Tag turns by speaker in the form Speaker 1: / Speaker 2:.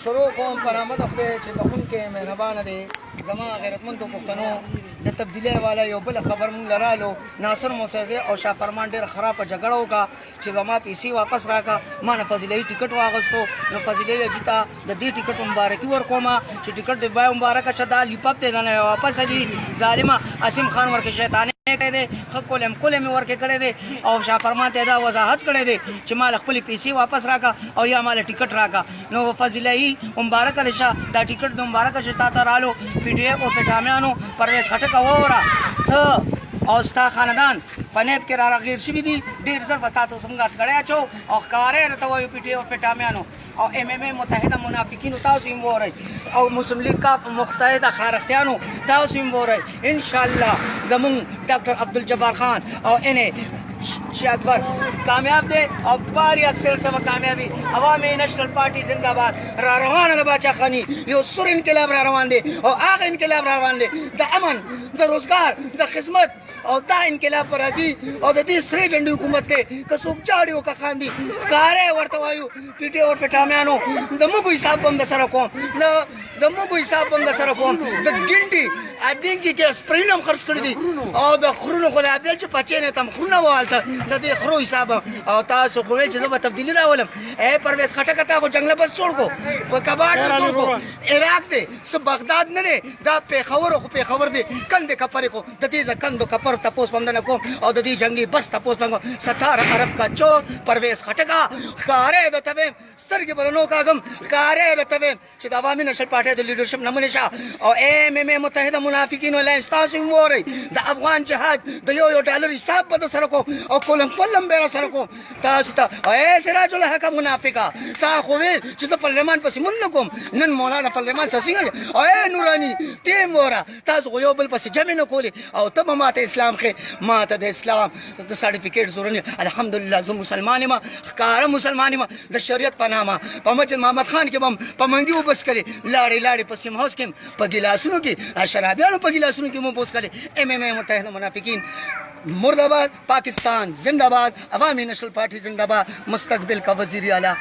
Speaker 1: شروع کوم په نامه د خدای چې بخونکی مهربانه دی. زما غیرتمندو پښتنو د تبدیلۍ والا یو بل خبر مونږ لرالو. ناصر موسیقي او شاه فرمان ډېره خرابه جګړه وکړه چې زما پیسې واپس راکړه. ما نه فضیلهي ټیکټ واغستو، نو فضیلهي اجي ته د دې ټیکټ مبارکي ورکومه چې ټیکټ دې بای مبارکه شه. دا لیپاپ دی نه واپس علي ظالمه اسیم خان ورکې شیطانې کړی دی، ښه کولم مې ورکې کړی دی او شاه فرمان ته دا وضاحت کړی دی چې ما خپلې پیسې واپس راکړه او یا ما ټیکټ راکړه. نو فضیلهي مبارکه دې شه، دا ټیکټ د مبارکه شه تا ته رالو. پی ډي ایف او پټامیانو پرویز خټک ووره ته او ستا خاندان په نیب کې راغیر شوي دي. ډېر ژر به تا ته زموږ اټکړی اچو او ښکاره راته وایو پی ډي ایف او پټامیانو او ایم ایم اے متحده منافقینو تاسو یې وورئ او مسلم لیگ کا متحده خارښتیانو تاسو یې وورئ. انشاءالله زموږ ډاکټر عبدالجبار خان او ان شاه اکبر کامیاب دی او باری اکثر سبا کامیابی. عوامی نیشنل پارټي زنده باد را روانه ده. باچا خاني یو سور انقلاب را روان دی او هغه انقلاب را روان دی د امن، د روزګار، د خدمت او دا انقلاب پر راځي او د دې سرې جنډې حکومت دی. که څوک جاړي او که خاندي ښکاره ورته وایو پی ټي او پټامیانو د موږ حساب به هم د سره کوم، د موږ حساب به هم د سره کوم. د ګنډي ادینګي کې اسپرین هم خرڅ کړي دي او د خرونو خو د ابیل چې پچې نه تم خرونه والته د دې خرو حساب. او تاسو خو ویل چې زه به تبدیلي راولم. ای پرویز خټک تا خو جنګله بس جوړ کو، په کباړ نه جوړ کو. عراق دی څه بغداد نه دی، دا پېښور خو پېښور دی. کندې کپرې کو د دې د کندو کپر تپوس هم نه کوم او د دې جنګي بس تپوس هم 17 ارب کا چور پرویز خټک ښکاره د تبه سترګې بلنو کاغم ښکاره د تبه چې د عوامي نشل پارټي د لیډرشپ نمونه شه او ایم ایم اے متحده منافقینو لاین تاسو ووري د افغان جهاد د یو ډالر حساب به سره کو او کولم به سره کو. تاسو ته اے سراج الحق منافقا تا خو ویل چې د پارلمان پسې مونږ نه کوم. نن مولانا پارلمان څنګه اے نورانی تیم وره تاسو یو بل پسې جمع نه کولی او ته ماته اسلام کې ماته د اسلام د سرټیفیکیټ زورنی. الحمدلله زه مسلمان یم، ښکاره مسلمان یم. د شریعت په نامه په مسجد محمد خان کې هم په منګي وبس کړي، لاړې په سیم هاوس کې په ګلاسونو کې شرابیانو په ګلاسونو کې مو بوس کړي. ایم ایم اے متحده منافقین मुर्दाबाद. पाकिस्तान जिंदाबाद. अवामी national party जिंदाबाद. मुस्तकबिल का वजीर आला